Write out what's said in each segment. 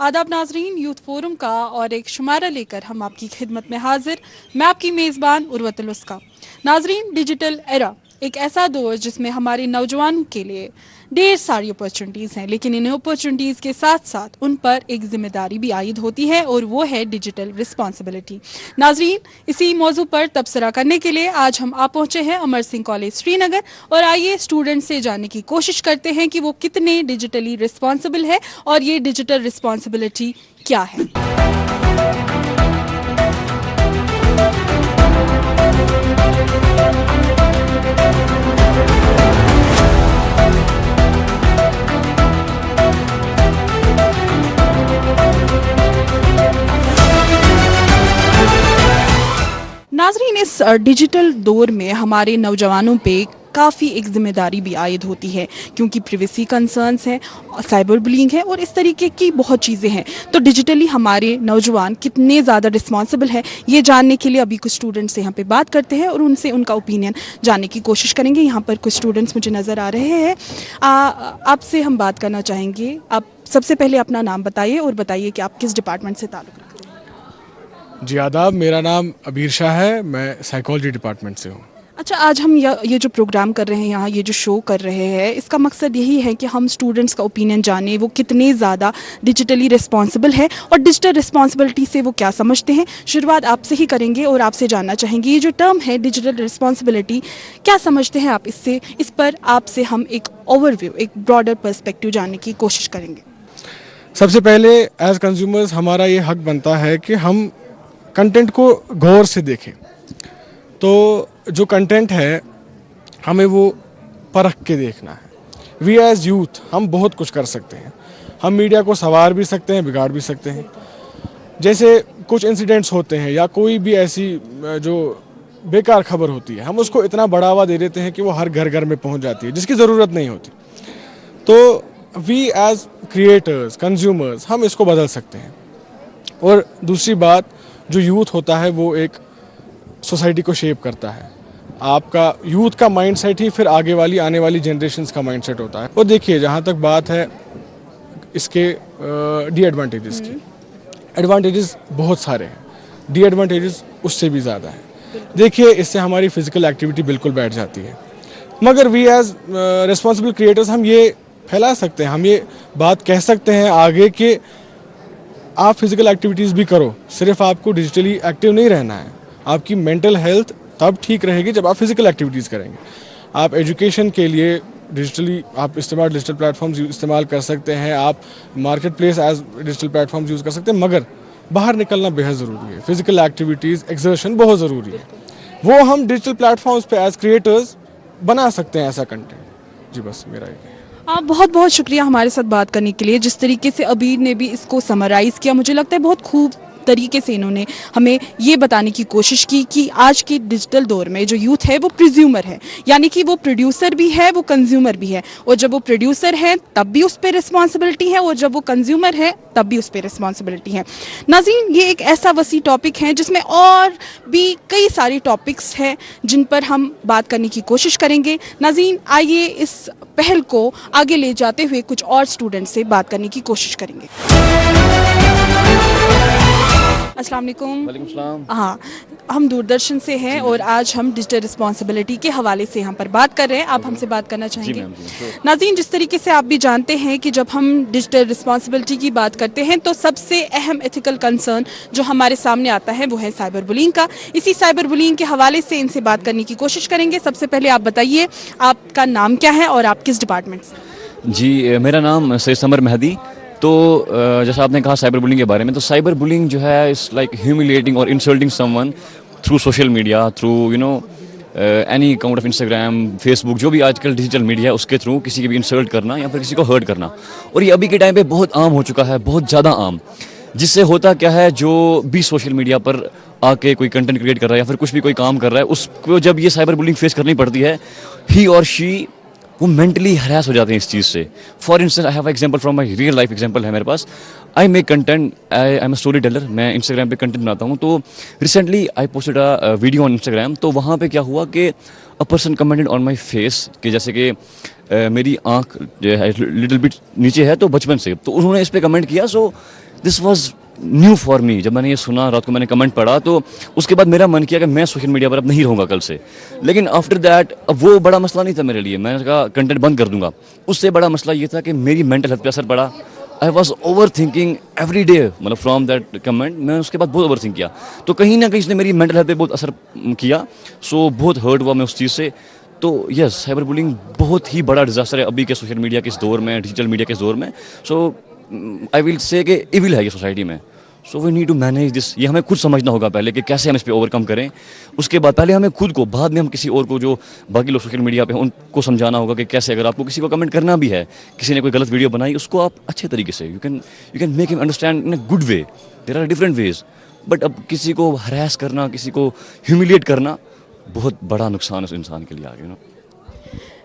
आदाब नाजरीन, youth forum का और एक शुमारा लेकर हम आपकी खिदमत में हाजिर। मैं आपकी मेज़बान उर्वतुल उसका। नाजरीन, डिजिटल एरा एक ऐसा दौर जिसमें हमारे नौजवानों के लिए ढेर सारी अपॉर्चुनिटीज़ हैं, लेकिन इन अपॉर्चुनिटीज़ के साथ साथ उन पर एक ज़िम्मेदारी भी आयद होती है और वो है डिजिटल रिस्पॉन्सिबिलिटी। नाजरीन, इसी मौजू पर तबसरा करने के लिए आज हम आ पहुँचे हैं अमर सिंह कॉलेज श्रीनगर, और आइए स्टूडेंट से जानने की कोशिश करते हैं कि वो कितने डिजिटली रिस्पॉन्सिबल है और ये डिजिटल रिस्पॉन्सिबिलिटी क्या है। नाजरीन, इस डिजिटल दौर में हमारे नौजवानों पे काफ़ी एक ज़िम्मेदारी भी आयद होती है, क्योंकि प्रिवेसी कंसर्न्स हैं, साइबर बुलिंग है और इस तरीके की बहुत चीज़ें हैं। तो डिजिटली हमारे नौजवान कितने ज़्यादा रिस्पॉन्सिबल है, ये जानने के लिए अभी कुछ स्टूडेंट्स से यहाँ पे बात करते हैं और उनसे उनका ओपिनियन जानने की कोशिश करेंगे। यहाँ पर कुछ स्टूडेंट्स मुझे नज़र आ रहे हैं। आपसे हम बात करना चाहेंगे। आप सबसे पहले अपना नाम बताइए और बताइए कि आप किस डिपार्टमेंट से ताल्लुक़ रखते हैं। जी आदाब, मेरा नाम अबीर शाह है, मैं साइकोलॉजी डिपार्टमेंट से हूँ। अच्छा, आज हम ये जो प्रोग्राम कर रहे हैं, यहाँ ये जो शो कर रहे हैं, इसका मकसद यही है कि हम स्टूडेंट्स का ओपिनियन जानें, वो कितने ज़्यादा डिजिटली रिस्पॉन्सिबल है और डिजिटल रिस्पॉन्सिबिलिटी से वो क्या समझते हैं। शुरुआत आपसे ही करेंगे और आपसे जानना चाहेंगे, ये जो टर्म है डिजिटल रिस्पॉन्सिबिलिटी, क्या समझते हैं आप इससे? इस पर आपसे हम एक ओवरव्यू, एक ब्रॉडर पर्सपेक्टिव जानने की कोशिश करेंगे। सबसे पहले एज कंज्यूमर्स हमारा ये हक बनता है कि हम कंटेंट को गौर से देखें। तो जो कंटेंट है हमें वो परख के देखना है। वी एज यूथ हम बहुत कुछ कर सकते हैं। हम मीडिया को संवार भी सकते हैं, बिगाड़ भी सकते हैं। जैसे कुछ इंसिडेंट्स होते हैं या कोई भी ऐसी जो बेकार खबर होती है, हम उसको इतना बढ़ावा दे देते हैं कि वो हर घर घर में पहुंच जाती है, जिसकी ज़रूरत नहीं होती। तो वी एज क्रिएटर्स, कंज्यूमर्स, हम इसको बदल सकते हैं। और दूसरी बात, जो यूथ होता है वो एक सोसाइटी को शेप करता है। आपका यूथ का माइंडसेट ही फिर आगे वाली आने वाली जनरेशन्स का माइंडसेट होता है। और देखिए, जहाँ तक बात है इसके डी एडवांटेजेस की, एडवांटेजेस बहुत सारे हैं, डी एडवांटेजेस उससे भी ज़्यादा है। देखिए, इससे हमारी फिजिकल एक्टिविटी बिल्कुल बैठ जाती है, मगर वी एज रिस्पॉन्सिबल क्रिएटर्स हम ये फैला सकते हैं, हम ये बात कह सकते हैं आगे कि आप फिजिकल एक्टिविटीज़ भी करो, सिर्फ आपको डिजिटली एक्टिव नहीं रहना है। आपकी मेंटल हेल्थ तब ठीक रहेगी जब आप फिजिकल एक्टिविटीज़ करेंगे। आप एजुकेशन के लिए डिजिटली आप डिजिटल प्लेटफॉर्म्स इस्तेमाल कर सकते हैं, आप market place as digital platforms use कर सकते हैं, मगर बाहर निकलना बेहद ज़रूरी है। फिजिकल एक्टिविटीज़, एक्सर्शन बहुत ज़रूरी है। वो हम डिजिटल प्लेटफॉर्म्स पे एज क्रिएटर्स बना सकते हैं ऐसा कंटेंट। जी बस मेरा ये। आप बहुत बहुत शुक्रिया हमारे साथ बात करने के लिए। जिस तरीके से अबीर ने भी इसको समराइज़ किया, मुझे लगता है बहुत खूब तरीके से इन्होंने हमें ये बताने की कोशिश की कि आज के डिजिटल दौर में जो यूथ है वो प्रोज्यूमर है, यानी कि वो प्रोड्यूसर भी है, वो कंज्यूमर भी है। और जब वो प्रोड्यूसर है तब भी उस पर रिस्पॉन्सिबिलिटी है, और जब वो कंज्यूमर है तब भी उस पर रिस्पॉन्सिबिलिटी है। नाज़रीन, ये एक ऐसा वसी टॉपिक है जिसमें और भी कई सारे टॉपिक्स हैं जिन पर हम बात करने की कोशिश करेंगे। नाज़रीन, आइए इस पहल को आगे ले जाते हुए कुछ और स्टूडेंट से बात करने की कोशिश करेंगे। अस्सलाम वालेकुम। वालेकुम सलाम। हाँ, हम दूरदर्शन से हैं और आज हम डिजिटल रिस्पॉन्सिबिलिटी के हवाले से यहाँ पर बात कर रहे हैं। आप हमसे बात करना चाहेंगे? नाज़रीन, जिस तरीके से आप भी जानते हैं कि जब हम डिजिटल रिस्पॉन्सिबिलिटी की बात करते हैं तो सबसे अहम एथिकल कंसर्न जो हमारे सामने आता है वो है साइबर बुलिंग का। इसी साइबर बुलिंग के हवाले से इनसे बात करने की कोशिश करेंगे। सबसे पहले आप बताइए, आपका नाम क्या है और आप किस डिपार्टमेंट से? जी, मेरा नाम सैयद समर मेहदी। तो जैसा आपने कहा साइबर बुलिंग के बारे में, तो साइबर बुलिंग जो है इस लाइक ह्यूमिलेटिंग और insulting someone through social media, through any account of Instagram, Facebook, जो भी आजकल डिजिटल मीडिया है उसके थ्रू किसी की भी इंसल्ट करना या फिर किसी को हर्ट करना। और ये अभी के टाइम पे बहुत आम हो चुका है, बहुत ज़्यादा आम। जिससे होता क्या है, जो भी सोशल मीडिया पर आके कोई कंटेंट क्रिएट कर रहा है या फिर कुछ भी कोई काम कर रहा है, उसको जब ये साइबर बुलिंग फेस करनी पड़ती है, ही और शी वो मेंटली हरास हो जाते हैं इस चीज़ से। For instance, I have example from my real life example है मेरे पास। I make content, I am a story teller, मैं इंस्टाग्राम पे कंटेंट बनाता हूँ। तो recently I posted a video on Instagram. तो वहाँ पे क्या हुआ कि a person commented on my face कि जैसे कि मेरी आँख जो है लिटिल बिट नीचे है तो बचपन से, तो उन्होंने इस पर कमेंट किया। So this was new for me. जब मैंने ये सुना, रात को मैंने कमेंट पढ़ा, तो उसके बाद मेरा मन किया कि मैं सोशल मीडिया पर अब नहीं रहूँगा कल से. लेकिन आफ्टर दैट अब वो बड़ा मसला नहीं था मेरे लिए. मैंने कहा कंटेंट बंद कर दूंगा. उससे बड़ा मसला ये था कि मेरी मेंटल हेल्थ पे असर पड़ा. I was over thinking every day, मतलब फ्रॉम दैट कमेंट मैं उसके बाद बहुत ओवर थिंक किया. तो कहीं ना कहीं इसने मेरी मेंटल हेल्थ पे बहुत असर किया. सो बहुत हर्ट हुआ मैं उस चीज़ से. तो यस, साइबर बुलिंग बहुत ही बड़ा डिजास्टर है अभी के सोशल मीडिया के इस दौर में, डिजिटल मीडिया के इस दौर में. सो आई विल से कि इविल है ये सोसाइटी में. So we need to manage this. ये हमें खुद समझना होगा पहले कि कैसे हम इस पर ओवरकम करें. उसके बाद पहले हमें खुद को, बाद में हम किसी और को, जो बाकी लोग सोशल मीडिया पे उनको समझाना होगा कि कैसे. अगर आपको किसी को कमेंट करना भी है, किसी ने कोई गलत वीडियो बनाई, उसको आप अच्छे तरीके से you can make him understand in a good way. There are different ways. But अब किसी को हरास करना, किसी को ह्यूमिलिएट करना, बहुत बड़ा नुकसान है उस इंसान के लिए आगे ना.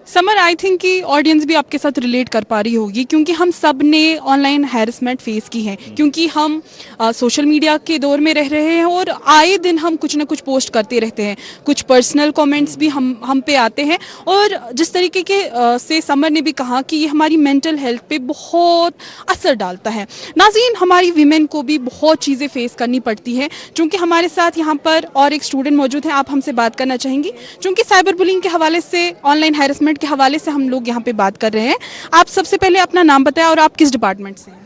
समर, आई थिंक कि ऑडियंस भी आपके साथ रिलेट कर पा रही होगी, क्योंकि हम सब ने ऑनलाइन हैरेसमेंट फेस की है, क्योंकि हम सोशल मीडिया के दौर में रह रहे हैं और आए दिन हम कुछ ना कुछ पोस्ट करते रहते हैं. कुछ पर्सनल कमेंट्स भी हम पे आते हैं. और जिस तरीके के से समर ने भी कहा कि ये हमारी मेंटल हेल्थ पे बहुत असर डालता है. नाज़रीन, हमारी वीमेन को भी बहुत चीज़ें फेस करनी पड़ती है. चूँकि हमारे साथ यहाँ पर और एक स्टूडेंट मौजूद हैं, आप हमसे बात करना चाहेंगी. चूँकि साइबर बुलिंग के हवाले से, ऑनलाइन हैरेसमेंट के हवाले से हम लोग यहाँ पे बात कर रहे हैं. आप सबसे पहले अपना नाम बताएं और आप किस डिपार्टमेंट से हैं?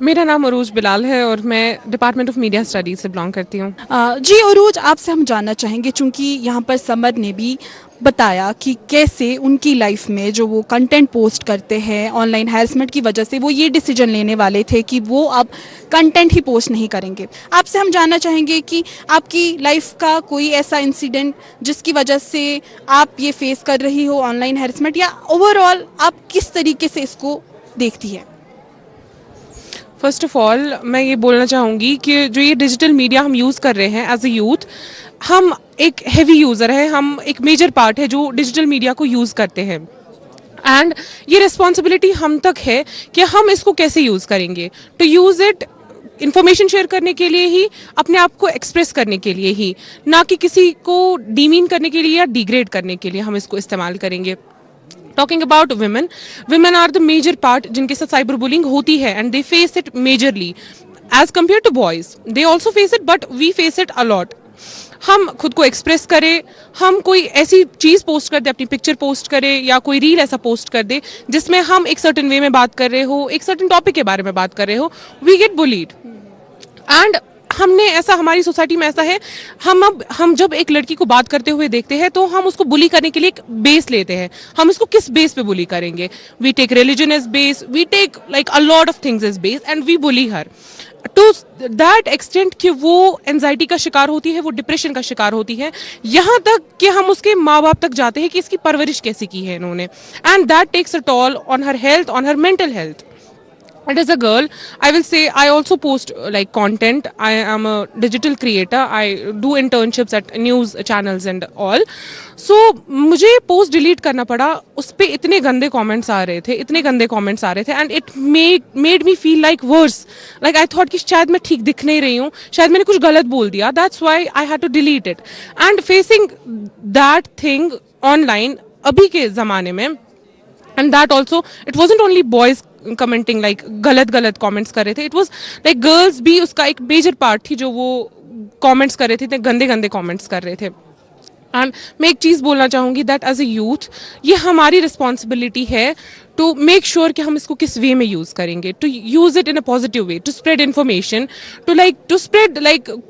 मेरा नाम अरूज बिलाल है और मैं डिपार्टमेंट ऑफ मीडिया स्टडीज से बिलोंग करती हूँ. जी अरूज, आपसे हम जानना चाहेंगे, चूँकि यहाँ पर समर ने भी बताया कि कैसे उनकी लाइफ में जो वो कंटेंट पोस्ट करते हैं ऑनलाइन हैरेसमेंट की वजह से वो ये डिसीजन लेने वाले थे कि वो अब कंटेंट ही पोस्ट नहीं करेंगे. आपसे हम जानना चाहेंगे कि आपकी लाइफ का कोई ऐसा इंसिडेंट जिसकी वजह से आप ये फेस कर रही हो ऑनलाइन हैरेसमेंट, या ओवरऑल आप किस तरीके से इसको देखती है? फर्स्ट ऑफ ऑल मैं ये बोलना चाहूँगी कि जो ये डिजिटल मीडिया हम यूज़ कर रहे हैं एज ए यूथ, हम एक हैवी यूज़र है, हम एक मेजर पार्ट है जो डिजिटल मीडिया को यूज़ करते हैं. एंड ये रिस्पॉन्सिबिलिटी हम तक है कि हम इसको कैसे यूज़ करेंगे. To use it information share करने के लिए ही, अपने आप को एक्सप्रेस करने के लिए ही, ना कि किसी को डीमीन करने के लिए या डिग्रेड करने के लिए हम इसको इस्तेमाल करेंगे. Talking about women, women are the major part जिनके साथ साइबर बुलिंग होती है and they face it majorly as compared to boys. They also face it but we face it a lot. हम खुद को एक्सप्रेस करें, हम कोई ऐसी चीज़ पोस्ट कर दे, अपनी पिक्चर पोस्ट करें या कोई रील ऐसा पोस्ट कर दे जिसमें हम एक सर्टेन वे में बात कर रहे हो, एक सर्टेन टॉपिक के बारे में बात कर रहे हो, we get bullied. And हमने ऐसा, हमारी सोसाइटी में ऐसा है, हम जब एक लड़की को बात करते हुए देखते हैं तो हम उसको बुली करने के लिए एक बेस लेते हैं. हम इसको किस बेस पे बुली करेंगे? We take religion as base, we take like a lot of things as base and we bully her to that extent कि वो एंजाइटी का शिकार होती है, वो डिप्रेशन का शिकार होती है, यहाँ तक कि हम उसके माँ बाप तक जाते हैं कि इसकी परवरिश कैसी की है इन्होंने. And that takes a toll on her health, on her mental health. And as a girl, I will say I also post like content. I am a digital creator. I do internships at news channels and all. So मुझे post delete करना पड़ा. उस पर इतने गंदे comments आ रहे थे and it made me feel like worse. Like I thought कि शायद मैं ठीक दिख नहीं रही हूँ, शायद मैंने कुछ गलत बोल दिया. That's why I had to delete it. And facing that thing online अभी के ज़माने में, and that also it wasn't only boys commenting like गलत comments कर रहे थे, it was like girls भी उसका एक major part थी जो वो comments कर रहे थे, इतने गंदे comments कर रहे थे. एंड मैं एक चीज़ बोलना चाहूँगी दैट एज ए यूथ ये हमारी रिस्पॉन्सिबिलिटी है टू मेक श्योर कि हम इसको किस वे में यूज़ करेंगे, to use it in a positive way, to spread information, to spread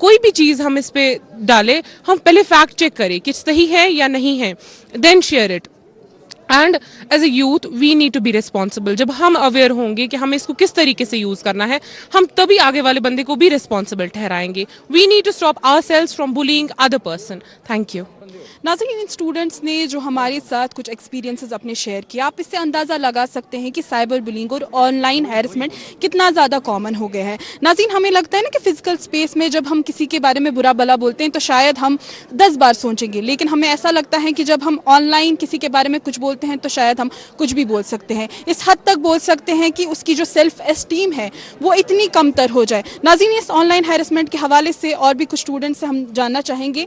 कोई भी चीज़ हम इस पे डालें, हम पहले फैक्ट चेक करें कि सही है या नहीं है, then share it. And as a youth we need to be responsible. जब हम अवेयर होंगे कि हमें इसको किस तरीके से यूज़ करना है, हम तभी आगे वाले बंदे को भी रिस्पॉन्सिबल ठहराएंगे. We need to stop ourselves from bullying other person. Thank you. नाज़रीन, इन स्टूडेंट्स ने जो हमारे साथ कुछ एक्सपीरियंसेस अपने शेयर किया, आप इससे अंदाज़ा लगा सकते हैं कि साइबर बुलिंग और ऑनलाइन हैरेसमेंट कितना ज़्यादा कॉमन हो गया है. नाज़रीन, हमें लगता है ना कि फ़िज़िकल स्पेस में जब हम किसी के बारे में बुरा भला बोलते हैं तो शायद हम 10 बार सोचेंगे, लेकिन हमें ऐसा लगता है कि जब हम ऑनलाइन किसी के बारे में कुछ बोलते हैं तो शायद हम कुछ भी बोल सकते हैं. इस हद तक बोल सकते हैं कि उसकी जो सेल्फ एस्टीम है वो इतनी कमतर हो जाए. नाज़रीन, इस ऑनलाइन हैरेसमेंट के हवाले से और भी कुछ स्टूडेंट्स से हम जानना चाहेंगे.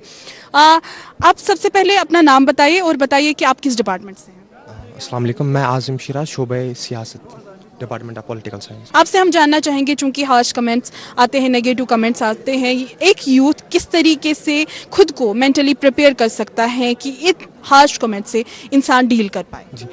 आप सबसे पहले अपना नाम बताइए और बताइए कि आप किस डिपार्टमेंट से हैं. अस्सलाम वालेकुम, मैं आज़िम शिरा, शोबे सियासत. Department of political science. आपसे हम जानना चाहेंगे, चूंकि हार्श कमेंट्स आते हैं, नेगेटिव कमेंट्स आते हैं, एक यूथ किस तरीके से खुद को मेंटली प्रिपेयर कर सकता है कि इन हार्श कमेंट से इंसान डील कर पाए? जी,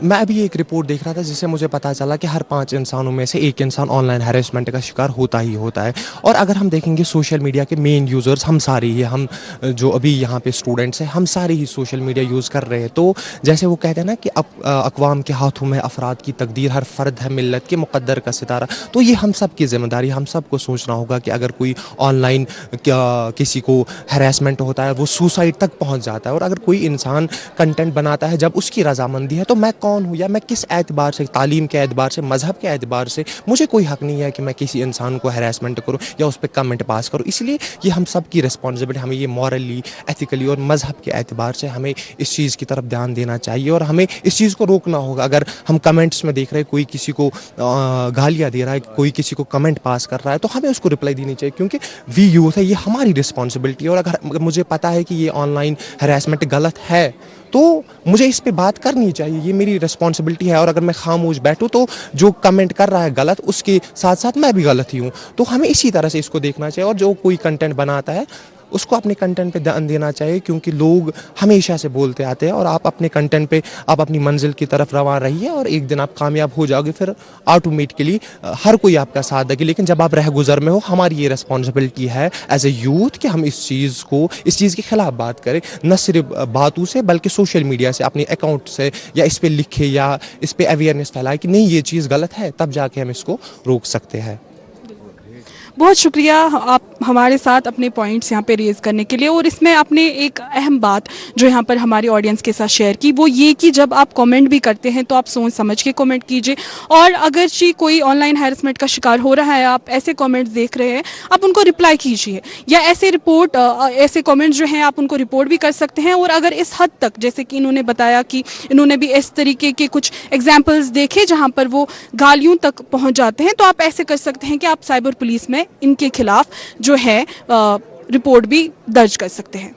मैं अभी एक रिपोर्ट देख रहा था जिससे मुझे पता चला कि हर 5 इंसानों में से एक इंसान ऑनलाइन हैरेसमेंट का शिकार होता ही होता है। और अगर हम देखेंगे सोशल मीडिया के मेन यूज़र्स हम सारे ही, हम जो अभी यहाँ पे स्टूडेंट्स हैं, हम सारे ही सोशल मीडिया यूज़ कर रहे हैं। तो जैसे वो कहते हैं ना कि अक़वाम के हाथों में अफराद की तकदीर, हर फ़र्द है मिल्लत के मुक़द्दर का सितारा। तो ये हम सब की ज़िम्मेदारी, हम सब को सोचना होगा कि अगर कोई ऑनलाइन किसी को हैरेसमेंट होता है, वो सुसाइड तक पहुँच जाता है, और अगर कोई इंसान कंटेंट बनाता है जब उसकी रजामंदी है, तो मैं कौन हूँ या मैं किस एतबार से, तालीम के एतबार से, मज़हब के एतबार से मुझे कोई हक़ नहीं है कि मैं किसी इंसान को हैरेसमेंट करूँ या उस पर कमेंट पास करूँ। इसलिए ये हम सब की रिस्पॉन्सिबिलिटी, हमें ये मॉरली, एथिकली और मज़हब के एतबार से हमें इस चीज़ की तरफ ध्यान देना चाहिए और हमें इस चीज़ को रोकना होगा। अगर हम कमेंट्स में देख रहे हैं कोई किसी को गालियाँ दे रहा है, कोई किसी को कमेंट पास कर रहा है, तो हमें उसको रिप्लाई देनी चाहिए, क्योंकि वी यूथ है, ये हमारी रिस्पॉन्सिबिलिटी है। और अगर मुझे पता है कि ये ऑनलाइन हैरेसमेंट गलत है तो मुझे इस पे बात करनी चाहिए, ये मेरी रिस्पॉन्सिबिलिटी है। और अगर मैं खामोश बैठूं तो जो कमेंट कर रहा है गलत, उसके साथ साथ मैं भी गलत ही हूँ। तो हमें इसी तरह से इसको देखना चाहिए। और जो कोई कंटेंट बनाता है उसको अपने कंटेंट पे ध्यान देना चाहिए, क्योंकि लोग हमेशा से बोलते आते हैं और आप अपने कंटेंट पे, आप अपनी मंजिल की तरफ रवाना रहिए और एक दिन आप कामयाब हो जाओगे। फिर ऑटोमेटिकली हर कोई आपका साथ देगी। लेकिन जब आप रह गुजर में हो, हमारी ये रिस्पॉन्सिबिलिटी है एज ए यूथ कि हम इस चीज़ के खिलाफ बात करें, न सिर्फ बातों से बल्कि सोशल मीडिया से, अपने अकाउंट से, या इस पर लिखे या इस पर अवेयरनेस फैलाए कि नहीं ये चीज़ गलत है, तब जाके हम इसको रोक सकते हैं। बहुत शुक्रिया आप हमारे साथ अपने पॉइंट्स यहाँ पे रेज़ करने के लिए। और इसमें आपने एक अहम बात जो यहाँ पर हमारे ऑडियंस के साथ शेयर की, वो ये कि जब आप कमेंट भी करते हैं तो आप सोच समझ के कमेंट कीजिए। और अगर जी कोई ऑनलाइन हैरेसमेंट का शिकार हो रहा है, आप ऐसे कमेंट्स देख रहे हैं, आप उनको रिप्लाई कीजिए, या ऐसे कमेंट्स जो हैं आप उनको रिपोर्ट भी कर सकते हैं। और अगर इस हद तक, जैसे कि इन्होंने बताया कि इन्होंने भी इस तरीके के कुछ एग्जाम्पल्स देखे जहाँ पर वो गालियों तक पहुँच जाते हैं, तो आप ऐसे कर सकते हैं कि आप साइबर पुलिस में इनके खिलाफ जो है रिपोर्ट भी दर्ज कर सकते हैं।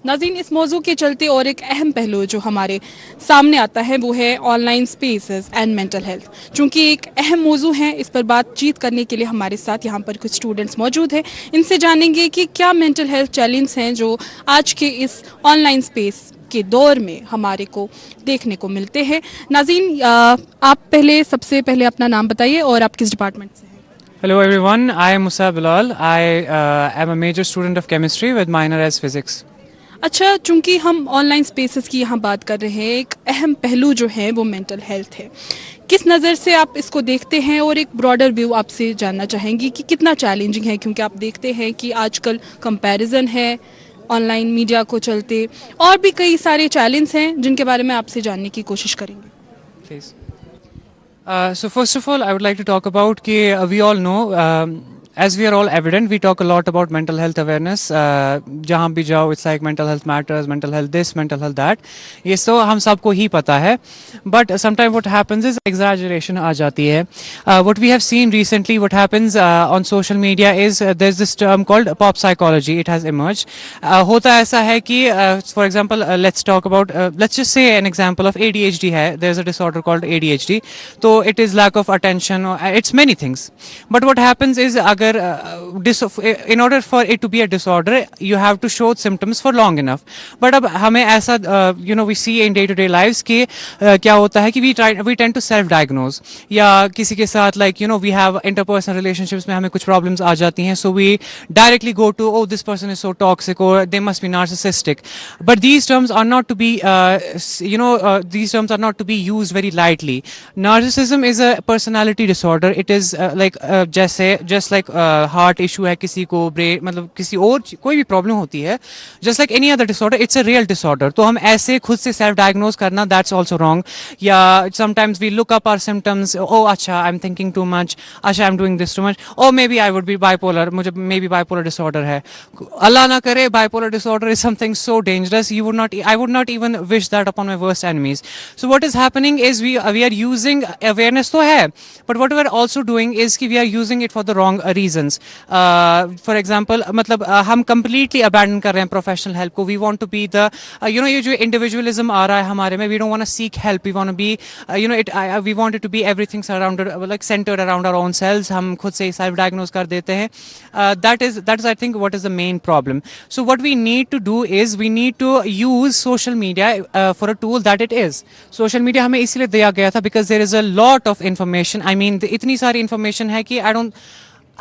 नाज़रीन, इस मौजू के चलते और एक अहम पहलू जो हमारे सामने आता है वो है online spaces and mental health. चूँकि एक अहम मौजू है, इस पर बातचीत करने के लिए हमारे साथ यहाँ पर कुछ स्टूडेंट्स मौजूद हैं। इनसे जानेंगे कि क्या मेंटल हेल्थ चैलेंज हैं जो आज के इस ऑनलाइन स्पेस के दौर में हमारे को देखने को मिलते हैं। नाज़रीन, आप सबसे पहले अपना नाम बताइए और आप किस डिपार्टमेंट से हैं? Hello everyone, I am Musa Bilal. I am a major student of chemistry with minor as physics. अच्छा, चूंकि हम ऑनलाइन स्पेसेस की यहाँ बात कर रहे हैं, एक अहम पहलू जो है वो मेंटल हेल्थ है। किस नज़र से आप इसको देखते हैं, और एक ब्रॉडर व्यू आपसे जानना चाहेंगी कि कितना चैलेंजिंग है, क्योंकि आप देखते हैं कि आजकल कंपैरिजन है ऑनलाइन मीडिया को चलते, और भी कई सारे चैलेंज हैं जिनके बारे में आपसे जानने की कोशिश करेंगे। Please. So first of all, I would like to talk about कि we all know, as we are all evident, we talk a lot about mental health awareness. जहाँ भी जाओ, it's like mental health matters, mental health this, mental health that. ये तो हम सबको ही पता है. But sometimes what happens is exaggeration आ जाती है. What we have seen recently, what happens on social media is there's this term called pop psychology. It has emerged. होता ऐसा है कि for example, let's talk about, let's just say an example of ADHD है. There's a disorder called ADHD. So it is lack of attention. It's many things. But what happens is in order for it to be a disorder, you have to show symptoms for long enough. But अब हमें ऐसा we see in day to day lives कि क्या होता है कि we tend to self diagnose, या किसी के साथ we have interpersonal relationships में हमें कुछ problems आ जाती हैं, so we directly go to, oh, this person is so toxic, or they must be narcissistic. But these terms are not to be these terms are not to be used very lightly. Narcissism is a personality disorder. It is just like heart issue है किसी को, brain मतलब किसी और कोई भी problem होती है, just like any other disorder, it's a real disorder. तो हम ऐसे खुद से सेल्फ डायग्नोज करना, दैट्स आल्सो रॉन्ग. या sometimes we look up our symptoms, oh अच्छा I am thinking too much, अच्छा I am doing this too much, oh maybe I would be bipolar, मुझे मे बी बाइपोलर डिसऑर्डर है. अल्लाह ना करे, bipolar disorder is something so dangerous, I would not even wish that upon my worst enemies. So what is happening is we are using awareness तो है, but what we are also doing is कि we are using it for the wrong reasons. For example, मतलब हम completely abandon कर रहे हैं professional help को. We want to be the ये जो individualism आ रहा है हमारे में, we don't want to seek help. We want to be we want it to be everything surrounded like centered around our own selves. हम खुद से self diagnose कर देते हैं. That is I think what is the main problem. So what we need to do is we need to use social media for a tool that it is. Social media हमें इसलिए दिया गया था because there is a lot of information. I mean इतनी सारी information है कि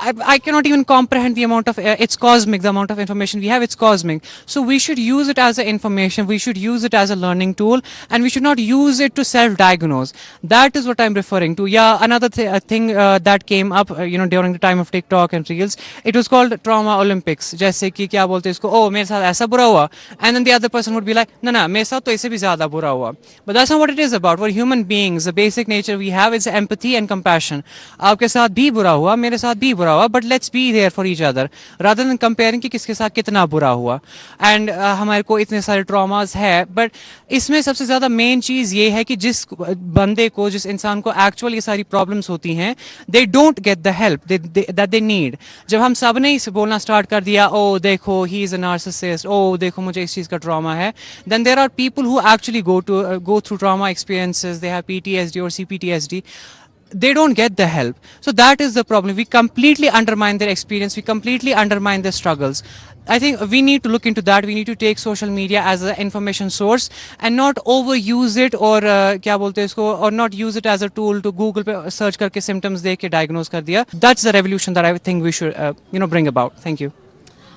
I cannot even comprehend the amount of it's cosmic, the amount of information we have. It's cosmic. So we should use it as a information, we should use it as a learning tool, and we should not use it to self-diagnose. That is what I'm referring to. Yeah, another thing that came up during the time of TikTok and Reels, it was called trauma Olympics. जैसे कि क्या बोलते हैं इसको, oh मेरे साथ ऐसा बुरा हुआ, and then the other person would be like, ना मेरे साथ तो इससे भी ज़्यादा बुरा हुआ. But that's not what it is about. We're human beings. The basic nature we have is empathy and compassion. आपके साथ भी बुरा हुआ, मेरे साथ भी बुरा हुआ, but let's be there for each other rather than comparing कि किसके साथ कितना बुरा हुआ. And हमारे को इतने सारे traumas है, but इसमें सबसे ज़्यादा मेन चीज़ ये है कि जिस बंदे को, जिस इंसान को actually ये सारी problems होती हैं, they don't get the help that they need. जब हम सब ने इसे बोलना स्टार्ट कर दिया, oh देखो he is a narcissist, oh देखो मुझे इस चीज़ का trauma है, then there are people who actually go through trauma experiences, they have PTSD or CPTSD. They don't get the help. So that is the problem. We completely undermine their experience. We completely undermine their struggles. I think we need to look into that. We need to take social media as an information source and not overuse it or क्या बोलते हैं इसको, or not use it as a tool to Google पे search करके symptoms देख के diagnose कर दिया. That's the revolution that I think we should bring about. Thank you.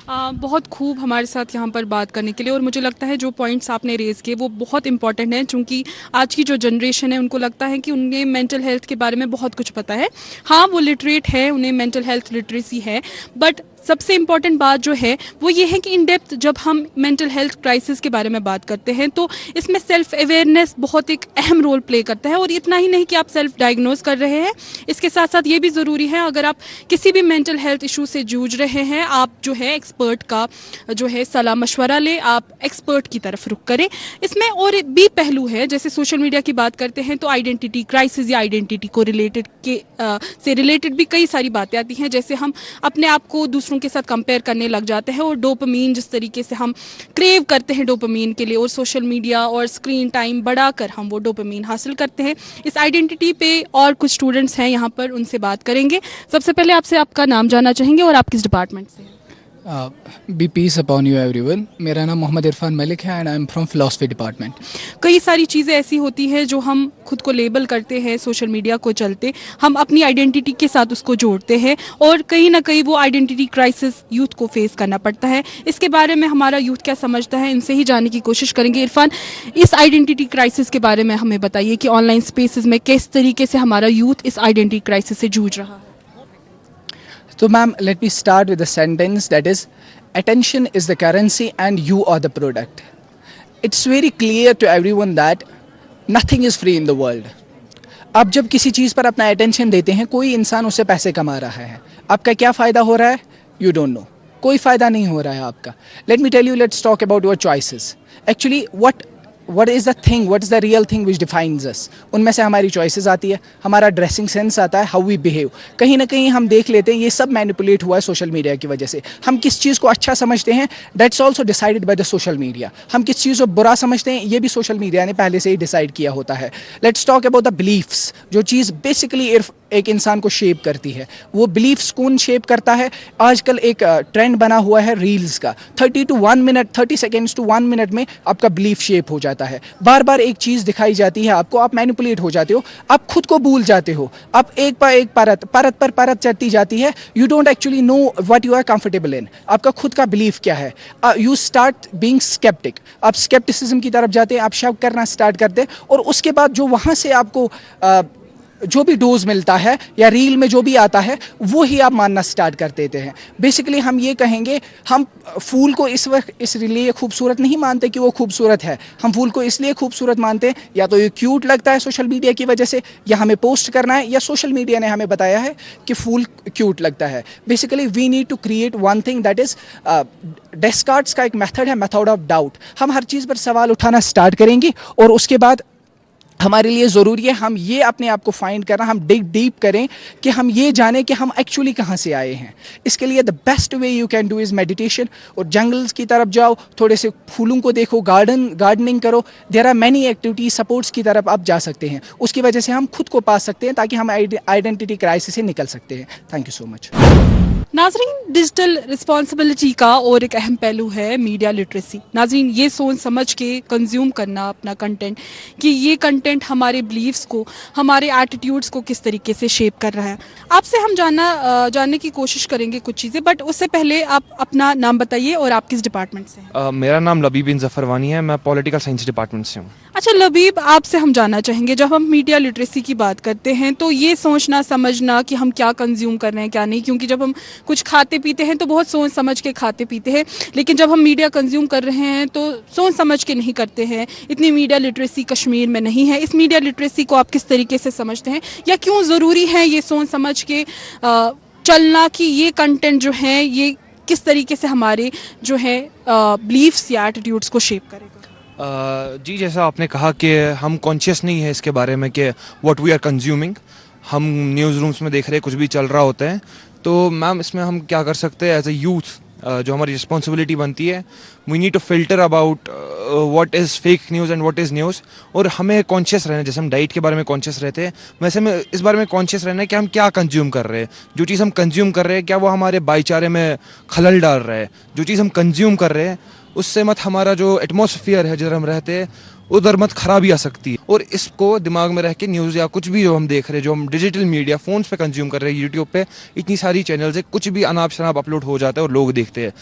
बहुत खूब हमारे साथ यहाँ पर बात करने के लिए, और मुझे लगता है जो पॉइंट्स आपने रेज़ किए वो बहुत इंपॉर्टेंट हैं, क्योंकि आज की जो जनरेशन है उनको लगता है कि उन्हें मेंटल हेल्थ के बारे में बहुत कुछ पता है. हाँ, वो लिटरेट है, उन्हें मेंटल हेल्थ लिटरेसी है, बट सबसे इम्पॉर्टेंट बात जो है वो ये है कि इन डेप्थ जब हम मेंटल हेल्थ क्राइसिस के बारे में बात करते हैं तो इसमें सेल्फ अवेयरनेस बहुत एक अहम रोल प्ले करता है. और इतना ही नहीं कि आप सेल्फ डायग्नोज कर रहे हैं, इसके साथ साथ ये भी ज़रूरी है अगर आप किसी भी मेंटल हेल्थ इशू से जूझ रहे हैं, आप जो है एक्सपर्ट का जो है सलाह मशवरा लें, आप एक्सपर्ट की तरफ रुख करें. इसमें और भी पहलू है, जैसे सोशल मीडिया की बात करते हैं तो आइडेंटिटी क्राइसिस या आइडेंटिटी को रिलेटेड भी कई सारी बातें आती हैं, जैसे हम अपने आप को दूसरों के साथ कंपेयर करने लग जाते हैं, और डोपामीन जिस तरीके से हम क्रेव करते हैं डोपामीन के लिए, और सोशल मीडिया और स्क्रीन टाइम बढ़ाकर हम वो डोपामीन हासिल करते हैं. इस आइडेंटिटी पे और कुछ स्टूडेंट्स हैं यहाँ पर, उनसे बात करेंगे. सबसे पहले आपसे आपका नाम जानना चाहेंगे और आप किस डिपार्टमेंट से हैं? Be peace upon you everyone. मेरा नाम मोहम्मद इरफान मलिक है and I am from philosophy department. कई सारी चीज़ें ऐसी होती हैं जो हम खुद को लेबल करते हैं सोशल मीडिया को चलते, हम अपनी आइडेंटिटी के साथ उसको जोड़ते हैं, और कहीं ना कहीं वो आइडेंटिटी क्राइसिस यूथ को फेस करना पड़ता है. इसके बारे में हमारा यूथ क्या समझता है, इनसे ही जानने की कोशिश करेंगे. इरफान, इस आइडेंटिटी क्राइसिस के बारे में हमें बताइए कि ऑनलाइन स्पेसेस में किस तरीके से हमारा यूथ इस आइडेंटिटी क्राइसिस से जूझ रहा है. So ma'am, let me start with a sentence that is, attention is the currency and you are the product. It's very clear to everyone that nothing is free in the world. आप जब किसी चीज़ पर अपना attention देते हैं, कोई इंसान उससे पैसे कमा रहा है, आपका क्या फ़ायदा हो रहा है? You don't know. कोई फ़ायदा नहीं हो रहा है आपका. Let me tell you, let's talk about your choices. Actually, what is the thing, what is the real thing which defines us? उनमें से हमारी choices आती है, हमारा ड्रेसिंग सेंस आता है, how we behave. कहीं ना कहीं हम देख लेते हैं ये सब मैनिपुलेट हुआ है सोशल मीडिया की वजह से. हम किस चीज़ को अच्छा समझते हैं, that's also decided by the social media. हम किस चीज़ को बुरा समझते हैं, ये भी सोशल मीडिया ने पहले से ही डिसाइड किया होता है. Let's talk about the beliefs. जो चीज़ बेसिकली एक इंसान को शेप करती है, वो बिलीफ्स कौन शेप करता है? आजकल एक ट्रेंड बना हुआ है रील्स का. 30 सेकेंड्स टू 1 मिनट में आपका बिलीफ शेप हो जाता है. बार बार एक चीज़ दिखाई जाती है आपको, आप मैनिपुलेट हो जाते हो, आप खुद को भूल जाते हो, आप एक परत पर परत चढ़ती जाती है. You don't actually know what you are comfortable in. आपका खुद का बिलीफ क्या है? You start being sceptic. आप स्केप्टिसिज्म की तरफ जाते हैं, आप शक करना स्टार्ट करते हैं, और उसके बाद जो वहाँ से आपको जो भी डोज मिलता है या रील में जो भी आता है वो ही आप मानना स्टार्ट कर देते हैं. बेसिकली हम ये कहेंगे, हम फूल को इस वक्त इसलिए खूबसूरत नहीं मानते कि वो खूबसूरत है, हम फूल को इसलिए खूबसूरत मानते हैं या तो ये क्यूट लगता है सोशल मीडिया की वजह से, या हमें पोस्ट करना है, या सोशल मीडिया ने हमें बताया है कि फूल क्यूट लगता है. Basically we need to create one thing that is, Descartes का एक मेथड है, मेथड ऑफ डाउट. हम हर चीज़ पर सवाल उठाना स्टार्ट करेंगे और उसके बाद हमारे लिए ज़रूरी है हम ये अपने आप को फाइंड करना, हम डिग डीप करें कि हम ये जानें कि हम एक्चुअली कहाँ से आए हैं. इसके लिए the best way you can do is meditation. और जंगल्स की तरफ जाओ, थोड़े से फूलों को देखो, गार्डनिंग करो. There are many activities, sports की तरफ आप जा सकते हैं. उसकी वजह से हम खुद को पा सकते हैं ताकि हम आइडेंटिटी क्राइसिस से निकल सकते हैं. Thank you so much. नाजरीन, डिजिटल रिस्पॉन्सिबिलिटी का और एक अहम पहलू है मीडिया लिटरेसी. नाजरीन, ये सोच समझ के कंज्यूम करना अपना कंटेंट कि ये कंटेंट हमारे बिलीव्स को, हमारे एटीट्यूड्स को किस तरीके से शेप कर रहा है. आपसे हम जानने की कोशिश करेंगे कुछ चीज़ें, बट उससे पहले आप अपना नाम बताइए और आप किस डिपार्टमेंट से हैं. मेरा नाम लबीब बिन ज़फ़रवानी है, मैं पॉलिटिकल साइंस डिपार्टमेंट से हूँ. अच्छा लबीब, आपसे हम जानना चाहेंगे, जब हम मीडिया लिटरेसी की बात करते हैं तो ये सोचना समझना कि हम क्या कंज्यूम कर रहे हैं क्या नहीं, क्योंकि जब हम कुछ खाते पीते हैं तो बहुत सोच समझ के खाते पीते हैं, लेकिन जब हम मीडिया कंज्यूम कर रहे हैं तो सोच समझ के नहीं करते हैं. इतनी मीडिया लिटरेसी कश्मीर में नहीं है. इस मीडिया लिटरेसी को आप किस तरीके से समझते हैं, या क्यों ज़रूरी है ये सोच समझ के चलना कि ये कंटेंट जो है ये किस तरीके से हमारे जो है बिलीफ्स या एटीट्यूड्स को शेप करेगा. जी, जैसा आपने कहा कि हम कॉन्शियस नहीं है इसके बारे में कि व्हाट वी आर कंज्यूमिंग. हम न्यूज़ रूम्स में देख रहे हैं कुछ भी चल रहा होता है. तो मैम इसमें हम क्या कर सकते हैं एज ए यूथ, जो हमारी रिस्पॉन्सिबिलिटी बनती है, we need to filter about what is fake news and what is news. और हमें कॉन्शियस रहना है, जैसे हम डाइट के बारे में कॉन्शियस रहते हैं वैसे में इस बारे में कॉन्शियस रहना है कि हम क्या कंज्यूम कर रहे हैं. जो चीज़ हम कंज्यूम कर रहे हैं क्या वो हमारे भाईचारे में खलल डाल रहा है. जो चीज़ हम कंज्यूम कर रहे हैं उससे मत हमारा जो एटमॉस्फेयर है जिधर हम रहते हैं उधर मत खराबी आ सकती है. और इसको दिमाग में रह के न्यूज़ या कुछ भी जो हम देख रहे हैं, जो हम डिजिटल मीडिया फ़ोन्स पे कंज्यूम कर रहे हैं, यूट्यूब पे इतनी सारी चैनल्स है, कुछ भी अनाप शनाप अपलोड हो जाता है और लोग देखते हैं.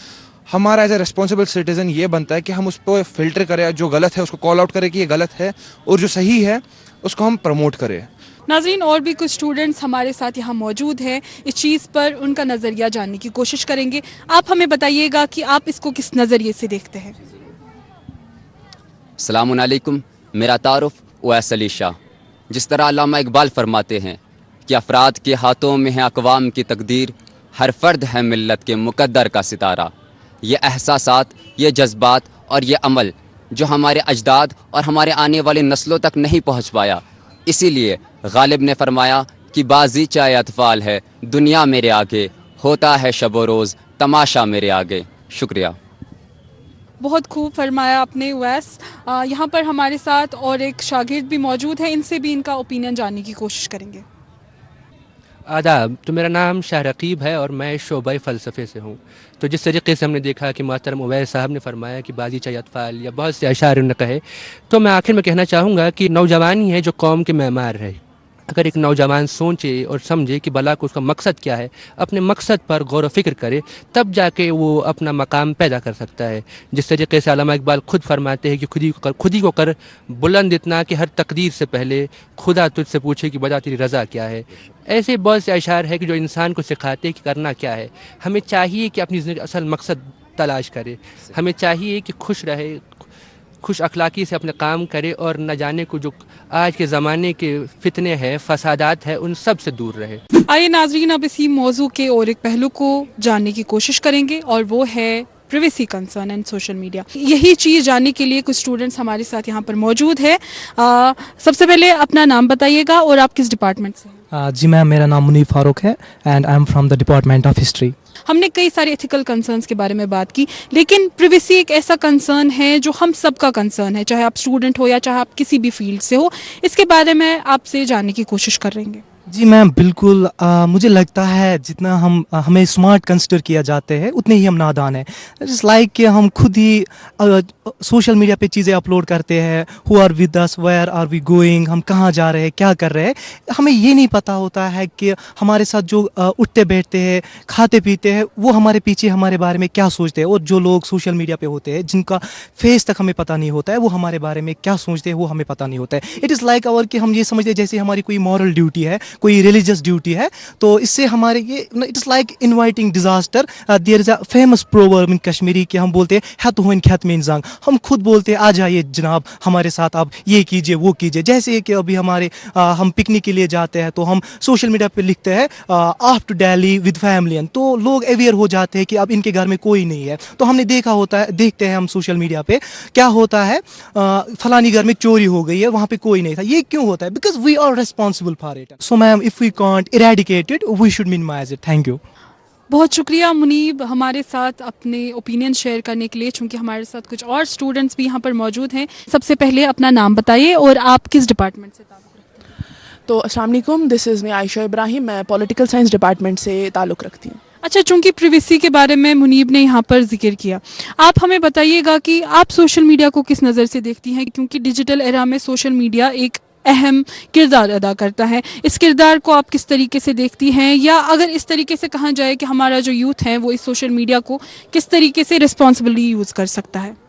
हमारा एज ए रिस्पॉन्सिबल सिटीज़न ये बनता है कि हम उस पर फ़िल्टर करें, जो गलत है उसको कॉल आउट करें कि ये गलत है, और जो सही है उसको हम प्रमोट करें. नाजरीन, और भी कुछ स्टूडेंट्स हमारे साथ यहाँ मौजूद हैं. इस चीज़ पर उनका नज़रिया जानने की कोशिश करेंगे. आप हमें बताइएगा कि आप इसको किस नज़रिए से देखते हैं. अस्सलामु अलैकुम, मेरा तारुफ उवैस अली शाह. जिस तरह अल्लामा इकबाल फरमाते हैं कि अफराद के हाथों में है अक़वाम की तकदीर, हर फ़र्द है मिल्लत के मुक़द्दर का सितारा. ये एहसासात, ये जज्बात और ये अमल जो हमारे अजदाद और हमारे आने वाली नस्लों तक नहीं पहुँच पाया, इसीलिए गालिब ने फरमाया कि बाजी चाहे अतफ़ाल है, दुनिया मेरे आगे, होता है शब रोज़ तमाशा मेरे आगे. शुक्रिया. बहुत खूब फरमाया आपने उवैस. यहाँ पर हमारे साथ और एक शागिर्द भी मौजूद है, इनसे भी इनका ओपिनियन जानने की कोशिश करेंगे. आदाब. तो मेरा नाम शाह रकीब है और मैं शोबा फ़लसफ़े से हूँ. तो जिस तरीके से हमने देखा कि मोहतरम उवैस साहब ने फरमाया कि बाजी चाहे अतफ़ाल या बहुत से अशार उन्होंने कहे, तो मैं आखिर में कहना चाहूँगा कि नौजवानी है जो कौम के मेमार है. अगर एक नौजवान सोचे और समझे कि भला को उसका मकसद क्या है, अपने मकसद पर गौर व फिक्र करे, तब जाके वो अपना मकाम पैदा कर सकता है. जिस तरीके से अल्लामा इकबाल खुद फरमाते हैं कि खुद ही को कर बुलंद इतना कि हर तकदीर से पहले खुदा तुझसे पूछे कि बता तेरी रज़ा क्या है. ऐसे बहुत से अशार है कि जो इंसान को सिखाते हैं कि करना क्या है. हमें चाहिए कि अपनी ज़िंदगी असल मकसद तलाश करे. हमें चाहिए कि खुश रहे, खुश अखलाकी से अपने काम करे और न जाने को जो आज के ज़माने के फितने हैं, फसादात हैं, उन सब से दूर रहे. आइए नाजरीन, अब इसी मौजू के और एक पहलू को जानने की कोशिश करेंगे, और वो है privacy concern and social media. यही चीज़ जानने के लिए कुछ स्टूडेंट्स हमारे साथ यहाँ पर मौजूद है. सबसे पहले अपना नाम बताइएगा और आप किस डिपार्टमेंट से हैं. जी मैम, मेरा नाम मुनीफ फारूक है and I am from the department of history. हमने कई सारे एथिकल कंसर्न्स के बारे में बात की, लेकिन प्रिवेसी एक ऐसा कंसर्न है जो हम सब का कंसर्न है, चाहे आप स्टूडेंट हो या चाहे आप किसी भी फील्ड से हो. इसके बारे में आपसे जानने की कोशिश कर रहे हैं. जी मैम, बिल्कुल. मुझे लगता है जितना हमें स्मार्ट कंसिडर किया जाते हैं उतने ही हम नादान हैं. इट्स लाइक कि हम खुद ही सोशल मीडिया पे चीज़ें अपलोड करते हैं. Who are with us, where are we going, हम कहाँ जा रहे हैं, क्या कर रहे हैं. हमें ये नहीं पता होता है कि हमारे साथ जो उठते बैठते हैं, खाते पीते हैं, वो हमारे पीछे हमारे बारे में क्या सोचते हैं. और जो लोग सोशल मीडिया पे होते हैं जिनका फेस तक हमें पता नहीं होता है, वो हमारे बारे में क्या सोचते हैं वो हमें पता नहीं होता है. इट इज़ लाइक कि हम ये समझते हैं जैसे हमारी कोई मॉरल ड्यूटी है, कोई रिलीजियस ड्यूटी है, तो इससे हमारे ये it's like inviting disaster. There is a famous proverb in Kashmiri कि हम बोलते हैं हत होइन खत में इंसान, हम खुद बोलते हैं आ जाइए जनाब हमारे साथ, आप ये कीजिए वो कीजिए. जैसे कि अभी हमारे हम पिकनिक के लिए जाते हैं तो हम सोशल मीडिया पे लिखते हैं off to Delhi with family, तो लोग अवेयर हो जाते हैं कि अब इनके घर में कोई नहीं है. तो हमने देखा होता है, देखते हैं हम सोशल मीडिया पे क्या होता है, फलानी घर में चोरी हो गई है, वहाँ पे कोई नहीं था. ये क्यों होता है? Because we are responsible for it. So ma'am if we can't eradicate it we should minimise it. Thank you. बहुत शुक्रिया मुनीब हमारे साथ अपने ओपिनियन शेयर करने के लिए, चूँकि हमारे साथ कुछ और स्टूडेंट्स भी यहाँ पर मौजूद हैं. सबसे पहले अपना नाम बताइए और आप किस डिपार्टमेंट से ताल्लुक़ रखते हैं? तो अस्सलाम वालेकुम, this is me Ayesha Ibrahim, मैं पॉलिटिकल साइंस डिपार्टमेंट से ताल्लुक़ रखती हूँ. अच्छा, चूंकि प्रिवेसी के बारे में मुनीब ने यहाँ पर जिक्र किया, आप हमें बताइएगा कि आप सोशल मीडिया को किस नज़र से देखती हैं, क्योंकि डिजिटल एरा में सोशल मीडिया एक अहम किरदार अदा करता है. इस किरदार को आप किस तरीके से देखती हैं, या अगर इस तरीके से कहा जाए कि हमारा जो यूथ है वो इस सोशल मीडिया को किस तरीके से रिस्पॉन्सिबली यूज़ कर सकता है?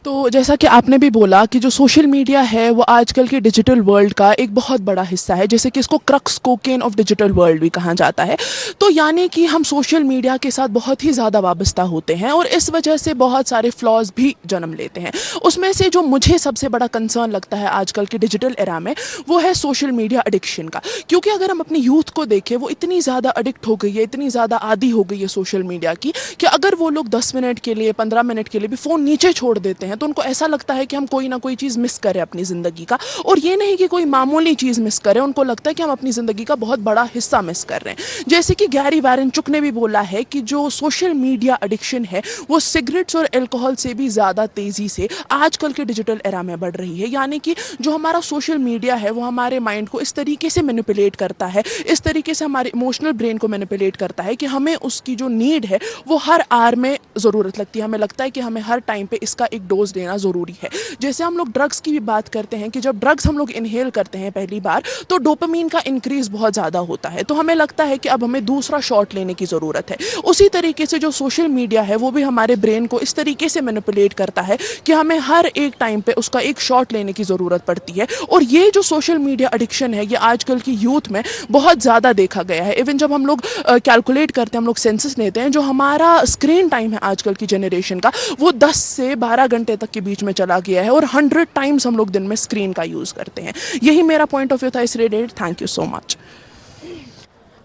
तो जैसा कि आपने भी बोला कि जो सोशल मीडिया है वो आजकल के डिजिटल वर्ल्ड का एक बहुत बड़ा हिस्सा है, जैसे कि इसको crux cocaine of digital world भी कहा जाता है. तो यानी कि हम सोशल मीडिया के साथ बहुत ही ज़्यादा वाबस्ता होते हैं और इस वजह से बहुत सारे फ्लॉज भी जन्म लेते हैं. उसमें से जो मुझे सबसे बड़ा कंसर्न लगता है आजकल के डिजिटल एरा में वो है सोशल मीडिया एडिक्शन का. क्योंकि अगर हम अपनी यूथ को देखें, वो इतनी ज़्यादा एडिक्ट हो गई है, इतनी ज़्यादा आदी हो गई है सोशल मीडिया की, कि अगर वो लोग 10 मिनट के लिए 15 मिनट के लिए भी फ़ोन नीचे छोड़ देते हैं तो उनको ऐसा लगता है कि हम कोई ना कोई चीज़ मिस करें अपनी ज़िंदगी का. और ये नहीं कि कोई मामूली चीज़ मिस करें, उनको लगता है कि हम अपनी ज़िंदगी का बहुत बड़ा हिस्सा मिस कर रहे हैं. जैसे कि गैरी वायरनचुक ने भी बोला है कि जो सोशल मीडिया एडिक्शन है वो सिगरेट्स और अल्कोहल से भी ज़्यादा तेज़ी से आजकल के डिजिटल एरा में बढ़ रही है. यानी कि जो हमारा सोशल मीडिया है वो हमारे माइंड को इस तरीके से मैनिपुलेट करता है, इस तरीके से हमारे इमोशनल ब्रेन को मैनिपुलेट करता है कि हमें उसकी जो नीड है वो हर आर में ज़रूरत लगती है. हमें लगता है कि हमें हर टाइम पे इसका एक डोज देना ज़रूरी है. जैसे हम लोग ड्रग्स की भी बात करते हैं कि जब ड्रग्स हम लोग इनहेल करते हैं पहली बार तो डोपामीन का इंक्रीज बहुत ज़्यादा होता है, तो हमें लगता है कि अब हमें दूसरा शॉट लेने की ज़रूरत है. उसी तरीके से जो सोशल मीडिया है वो भी हमारे ब्रेन को इस तरीके से मैनिपुलेट करता है कि हमें हर एक टाइम पे उसका एक शॉट लेने की ज़रूरत पड़ती है. और ये जो सोशल मीडिया एडिक्शन है ये आजकल की यूथ में बहुत ज़्यादा देखा गया है. इवन जब हम लोग कैलकुलेट करते हैं, हम लोग सेंसस लेते हैं, जो हमारा स्क्रीन टाइम है आजकल की जनरेशन का वो 10 से 12 घंटे तक के बीच में चला गया है और 100 टाइम्स हम लोग दिन में स्क्रीन का यूज़ करते हैं. यही मेरा पॉइंट ऑफ व्यू था इस related. Thank you so much.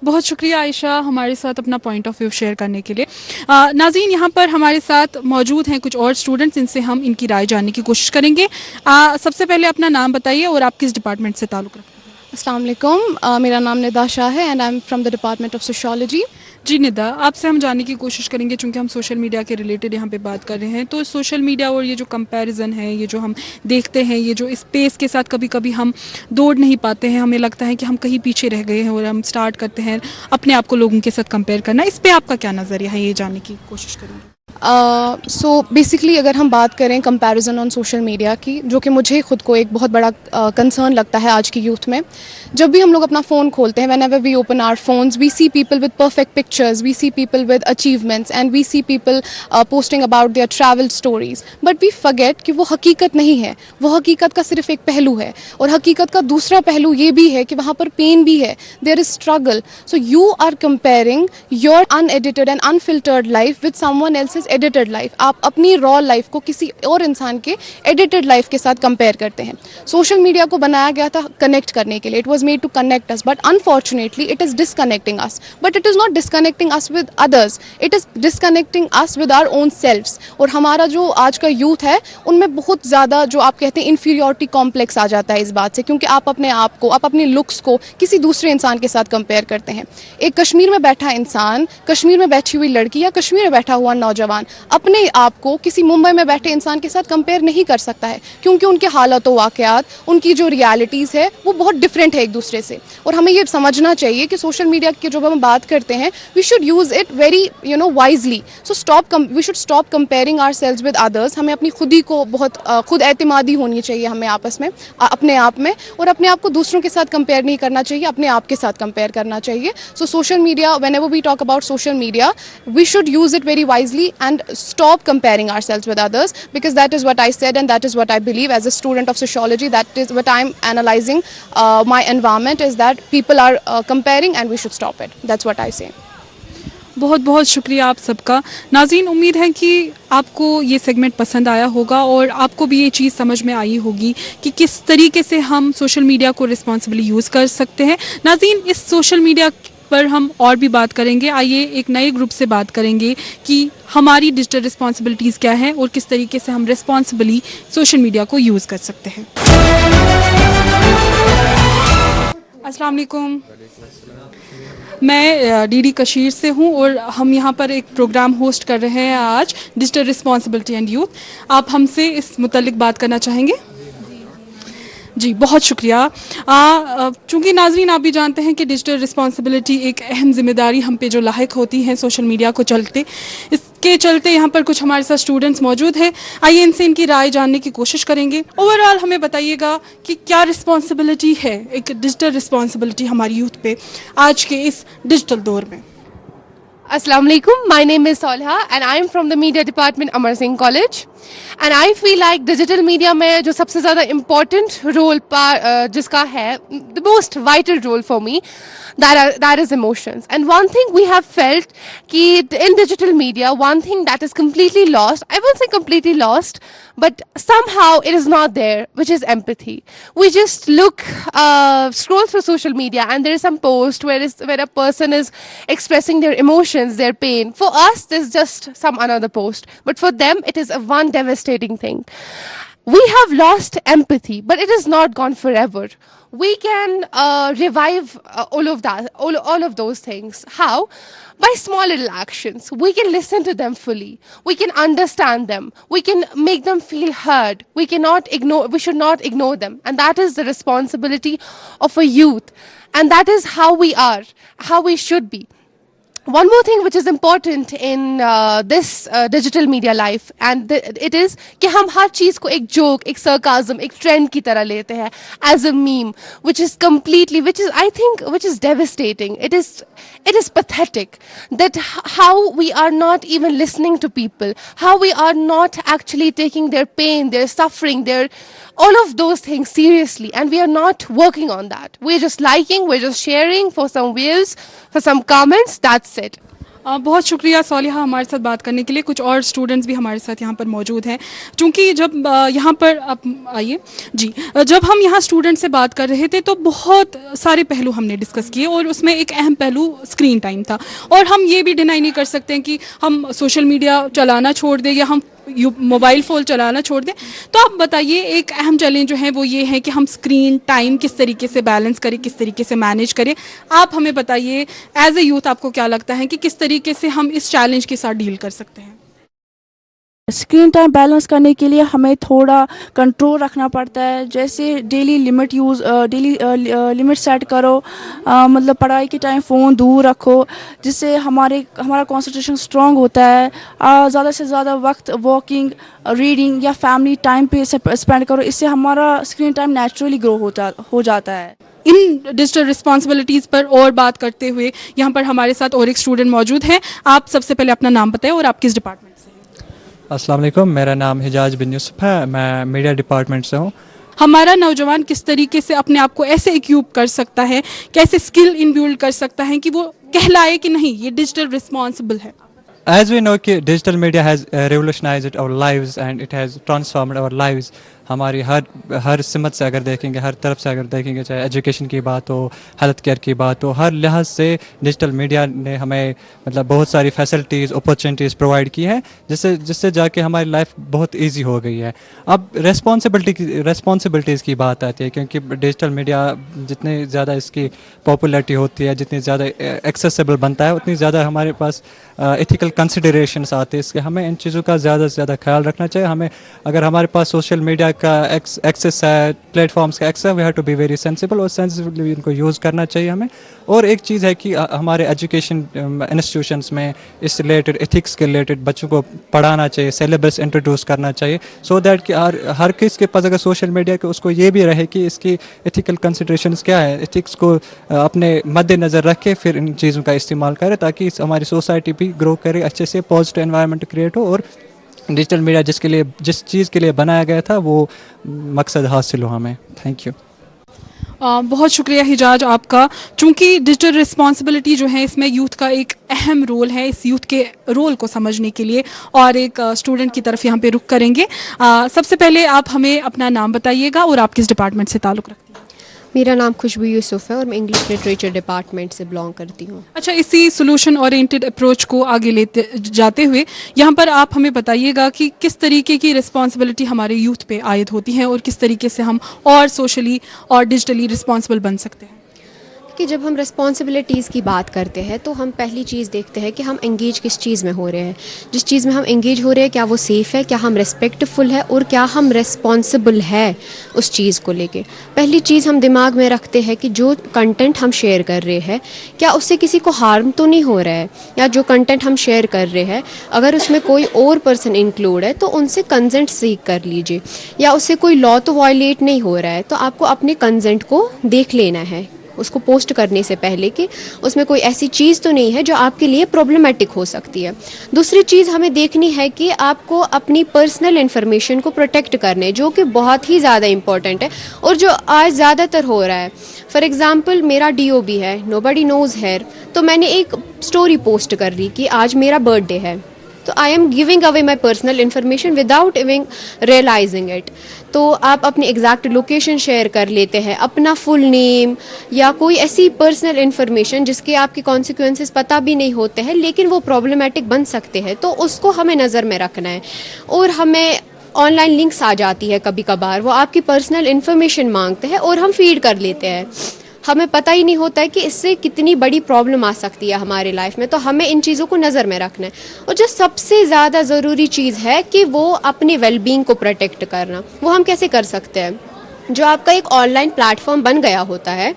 बहुत शुक्रिया आयशा हमारे साथ अपना पॉइंट ऑफ व्यू शेयर करने के लिए. नाज़रीन, यहाँ पर हमारे साथ मौजूद हैं कुछ और स्टूडेंट्स, इनसे हम इनकी राय जानने की कोशिश करेंगे. सबसे पहले अपना नाम बताइए और आप किस डिपार्टमेंट से ताल्लुक़ रखते हैं? अस्सलाम वालेकुम, मेरा नाम निदा शाह है and I am from the department of sociology. जी निदा, आपसे हम जानने की कोशिश करेंगे, चूंकि हम सोशल मीडिया के रिलेटेड यहाँ पे बात कर रहे हैं, तो सोशल मीडिया और ये जो कंपैरिजन है, ये जो हम देखते हैं, ये जो स्पेस के साथ कभी कभी हम दौड़ नहीं पाते हैं, हमें लगता है कि हम कहीं पीछे रह गए हैं और हम स्टार्ट करते हैं अपने आप को लोगों के साथ कंपेयर करना. इस पर आपका क्या नज़रिया है, ये जानने की कोशिश करेंगे. सो बेसिकली अगर हम बात करें कंपैरिजन ऑन सोशल मीडिया की, जो कि मुझे खुद को एक बहुत बड़ा कंसर्न लगता है आज की यूथ में. जब भी हम लोग अपना फ़ोन खोलते हैं, whenever we open our phones, we see people with perfect pictures, we see people with achievements and we see people posting about their travel stories, but we forget कि वो हकीकत नहीं है, वो हकीकत का सिर्फ एक पहलू है. और हकीकत का दूसरा पहलू ये भी है कि वहाँ पर पेन भी है, there is struggle. So you are comparing your unedited and unfiltered life with someone else's edited life. आप अपनी raw life को किसी और इंसान के edited life के साथ compare करते हैं. सोशल मीडिया को बनाया गया था कनेक्ट करने के लिए, it was made to connect us, but unfortunately it is disconnecting us. But it is not disconnecting us with others, it is disconnecting us with our own selves. और हमारा जो आज का यूथ है उनमें बहुत ज़्यादा जो आप कहते हैं inferiority complex आ जाता है इस बात से, क्योंकि आप अपने आप को, आप अपने लुक्स को किसी दूसरे इंसान के साथ कंपेयर करते हैं. एक कश्मीर में बैठा इंसान, कश्मीर में बैठी हुई लड़की या कश्मीर में बैठा हुआ नौजवान अपने आप को किसी मुंबई में बैठे इंसान के साथ कंपेयर नहीं कर सकता है, क्योंकि उनके हालात व वाक़यात, उनकी जो रियलिटीज़ है वो बहुत डिफरेंट है एक दूसरे से. और हमें ये समझना चाहिए कि सोशल मीडिया की जब हम बात करते हैं, we should use it very wisely. So we should stop comparing ourselves with others. हमें अपनी खुदी को बहुत खुद एतमादी होनी चाहिए हमें आपस में, अपने आप में, और अपने आप को दूसरों के साथ कंपेयर नहीं करना चाहिए, अपने आप के साथ कंपेयर करना चाहिए. So social media, whenever we talk about social media, we should use it very wisely and stop comparing ourselves with others, because that is what I said and that is what I believe as a student of sociology. That is what I'm analyzing my environment, is that people are comparing and we should stop it. That's what I say. बहुत बहुत शुक्रिया आप सबका। नाज़रीन, उम्मीद है कि आपको ये सेगमेंट पसंद आया होगा और आपको भी ये चीज़ समझ में आई होगी कि किस तरीके से हम सोशल मीडिया को रिस्पॉन्सिबली यूज़ कर सकते हैं। नाज़रीन, इस सोशल मीडिया पर हम और भी बात करेंगे। आइए एक नए ग्रुप से बात करेंगे कि हमारी डिजिटल रिस्पॉन्सिबिलिटीज़ क्या हैं और किस तरीके से हम रिस्पॉन्सिबली सोशल मीडिया को यूज़ कर सकते हैं। अस्सलाम वालेकुम, मैं डीडी कशीर से हूँ और हम यहाँ पर एक प्रोग्राम होस्ट कर रहे हैं आज, डिजिटल रिस्पॉन्सिबिलिटी एंड यूथ। आप हमसे इस मुतल्लिक बात करना चाहेंगे? जी, बहुत शुक्रिया। चूँकि नाज़रीन आप भी जानते हैं कि डिजिटल रिस्पॉन्सिबिलिटी एक अहम ज़िम्मेदारी हम पे जो लाहिक होती है सोशल मीडिया को चलते, इसके चलते यहाँ पर कुछ हमारे साथ स्टूडेंट्स मौजूद हैं। आइए इनसे इनकी राय जानने की कोशिश करेंगे। ओवरऑल हमें बताइएगा कि क्या रिस्पॉन्सिबिलिटी है, एक डिजिटल रिस्पॉन्सिबिलिटी हमारी यूथ पे आज के इस डिजिटल दौर में। Assalamu alaikum. My name is Solha and I am from the media department, Amar Singh College. And I feel like digital media में जो सबसे ज़्यादा important role जिसका है, the most vital role for me, that is emotions. And one thing we have felt कि in digital media, one thing that is completely lost, I won't say completely lost, but somehow it is not there, which is empathy. We just scroll through social media and there is some post where a person is expressing their emotions, their pain. For us, this is just some another post, but for them, it is one devastating thing. We have lost empathy, but it is not gone forever. We can revive all of those things. How? By small little actions. We can listen to them fully. We can understand them. We can make them feel heard. We should not ignore them. And that is the responsibility of a youth. And that is how we are, how we should be. One more thing which is important in this digital media life, and it is कि हम हर चीज़ को एक joke, एक sarcasm, एक trend की तरह लेते हैं as a meme, which is devastating. It is pathetic that how we are not even listening to people, how we are not actually taking their pain, their suffering, all of those things seriously, and we are not working on that. We're just liking, we're just sharing for some views, for some comments, that's it. बहुत शुक्रिया सौलिहा हमारे साथ बात करने के लिए। कुछ और स्टूडेंट्स भी हमारे साथ यहाँ पर मौजूद हैं। चूँकि जब यहाँ पर आप आइए जी, जब हम यहाँ स्टूडेंट से बात कर रहे थे तो बहुत सारे पहलू हमने डिस्कस किए और उसमें एक अहम पहलू स्क्रीन टाइम था। और हम ये भी डिनाई नहीं कर सकते हैं कि हम सोशल मीडिया चलाना छोड़ दें या हम मोबाइल फ़ोन चलाना छोड़ दें। तो आप बताइए, एक अहम चैलेंज जो है वो ये है कि हम स्क्रीन टाइम किस तरीके से बैलेंस करें, किस तरीके से मैनेज करें। आप हमें बताइए एज ए यूथ आपको क्या लगता है कि किस तरीके से हम इस चैलेंज के साथ डील कर सकते हैं? स्क्रीन टाइम बैलेंस करने के लिए हमें थोड़ा कंट्रोल रखना पड़ता है। जैसे डेली लिमिट सेट करो, मतलब पढ़ाई के टाइम फ़ोन दूर रखो, जिससे हमारा कंसंट्रेशन स्ट्रॉन्ग होता है। ज़्यादा से ज़्यादा वक्त वॉकिंग, रीडिंग या फैमिली टाइम पे स्पेंड करो, इससे हमारा स्क्रीन टाइम नेचुरली ग्रो हो जाता है। इन डिजिटल रिस्पॉन्सिबिलिटीज़ पर और बात करते हुए यहाँ पर हमारे साथ और एक स्टूडेंट मौजूद हैं। आप सबसे पहले अपना नाम बताएं और आप किस डिपार्टमेंट से? अस्सलाम वालेकुम, मेरा नाम हिजाज बिन यूसुफ है, मैं मीडिया डिपार्टमेंट से हूँ। हमारा नौजवान किस तरीके से अपने आप को ऐसे इक्विप कर सकता है, कैसे स्किल इनबिल्ड कर सकता है कि वो कहलाए कि नहीं ये डिजिटल रिस्पॉन्सिबल है? As we know कि digital media has revolutionized our lives and it has transformed our lives. हमारी हर सिमत से अगर देखेंगे, हर तरफ से अगर देखेंगे, चाहे एजुकेशन की बात हो, हेल्थ केयर की बात हो, हर लिहाज से डिजिटल मीडिया ने हमें मतलब बहुत सारी फैसिलिटीज़, अपॉर्चुनिटीज़ प्रोवाइड की है, जिससे जाके हमारी लाइफ बहुत इजी हो गई है। अब रिस्पॉन्सिबिलिटीज़ की बात आती है, क्योंकि डिजिटल मीडिया जितनी ज़्यादा इसकी पॉपुलैरिटी होती है, जितनी ज़्यादा एक्सेसिबल बनता है, उतनी ज़्यादा हमारे पास एथिकल कंसिडरेशंस आते हैं। इसके हमें इन चीज़ों का ज़्यादा से ज़्यादा ख्याल रखना चाहिए। हमें अगर हमारे पास सोशल मीडिया तक का एक्सेस है, प्लेटफॉर्म्स का एक्सेस है, we have to be very sensible और सेंसिबली इनको यूज़ करना चाहिए हमें. और एक चीज़ है कि हमारे एजुकेशन इंस्टीट्यूशंस में इस रिलेटेड एथिक्स के रिलेटेड बच्चों को पढ़ाना चाहिए, सिलेबस इंट्रोड्यूस करना चाहिए, सो दैट कि हर किस के पास अगर सोशल मीडिया के उसको ये भी रहे कि इसकी एथिकल कंसिडरेशंस क्या है, एथिक्स को अपने मद्देनज़र रख के फिर इन चीज़ों का इस्तेमाल करे, ताकि हमारी सोसाइटी भी ग्रो करे, अच्छे से पॉजिटिव एनवायरनमेंट क्रिएट हो और डिजिटल मीडिया जिस चीज़ के लिए बनाया गया था वो मकसद हासिल हो हमें. Thank you. बहुत शुक्रिया हिजाज आपका. चूँकि डिजिटल रिस्पॉन्सिबिलिटी जो है इसमें यूथ का एक अहम रोल है, इस यूथ के रोल को समझने के लिए और एक स्टूडेंट की तरफ यहाँ पे रुख करेंगे. सबसे पहले आप हमें अपना नाम बताइएगा और आप किस डिपार्टमेंट से ताल्लुक़ रखते हैं? मेरा नाम खुशबू यूसुफ है और मैं इंग्लिश लिटरेचर डिपार्टमेंट से बिलोंग करती हूँ. अच्छा, इसी सोल्यूशन ओरिएंटेड अप्रोच को आगे लेते जाते हुए यहाँ पर आप हमें बताइएगा कि किस तरीके की रिस्पॉन्सिबिलिटी हमारे यूथ पे आयद होती है और किस तरीके से हम और सोशली और डिजिटली रिस्पॉन्सिबल बन सकते हैं. कि जब हम रिस्पॉन्सिबिलिटीज़ की बात करते हैं तो हम पहली चीज़ देखते हैं कि हम एंगेज किस चीज़ में हो रहे हैं. जिस चीज़ में हम एंगेज हो रहे हैं क्या वो सेफ़ है, क्या हम रिस्पेक्टफुल है और क्या हम रिस्पॉन्सिबल है उस चीज़ को लेके. पहली चीज़ हम दिमाग में रखते हैं कि जो कंटेंट हम शेयर कर रहे हैं क्या उससे किसी को हार्म तो नहीं हो रहा है, या जो कंटेंट हम शेयर कर रहे हैं अगर उसमें कोई और पर्सन इंक्लूड है तो उनसे कंसेंट सीक कर लीजिए, या उससे कोई लॉ तो वायलेट नहीं हो रहा है तो आपको अपने कंसेंट को देख लेना है उसको पोस्ट करने से पहले कि उसमें कोई ऐसी चीज़ तो नहीं है जो आपके लिए प्रॉब्लमेटिक हो सकती है. दूसरी चीज़ हमें देखनी है कि आपको अपनी पर्सनल इन्फॉर्मेशन को प्रोटेक्ट करना है, जो कि बहुत ही ज़्यादा इंपॉर्टेंट है और जो आज ज़्यादातर हो रहा है. फॉर एग्ज़ाम्पल मेरा DOB है, नोबडी नोज़ हेयर, तो मैंने एक स्टोरी पोस्ट कर दी कि आज मेरा बर्थडे है, तो I am giving away my personal information without even realising it. तो आप अपनी एग्जैक्ट लोकेशन शेयर कर लेते हैं, अपना फुल नेम या कोई ऐसी पर्सनल इन्फॉर्मेशन जिसके आपके कॉन्सिक्वेंसेस पता भी नहीं होते हैं लेकिन वो प्रॉब्लमेटिक बन सकते हैं, तो उसको हमें नज़र में रखना है. और हमें ऑनलाइन लिंक्स आ जाती है कभी कभार, वो आपकी पर्सनल इन्फॉर्मेशन मांगते हैं और हम फीड कर लेते हैं. हमें पता ही नहीं होता है कि इससे कितनी बड़ी प्रॉब्लम आ सकती है हमारे लाइफ में, तो हमें इन चीज़ों को नज़र में रखना है. और जो सबसे ज़्यादा ज़रूरी चीज़ है कि वो अपने वेलबींग को प्रोटेक्ट करना. वो हम कैसे कर सकते हैं? जो आपका एक ऑनलाइन प्लेटफॉर्म बन गया होता है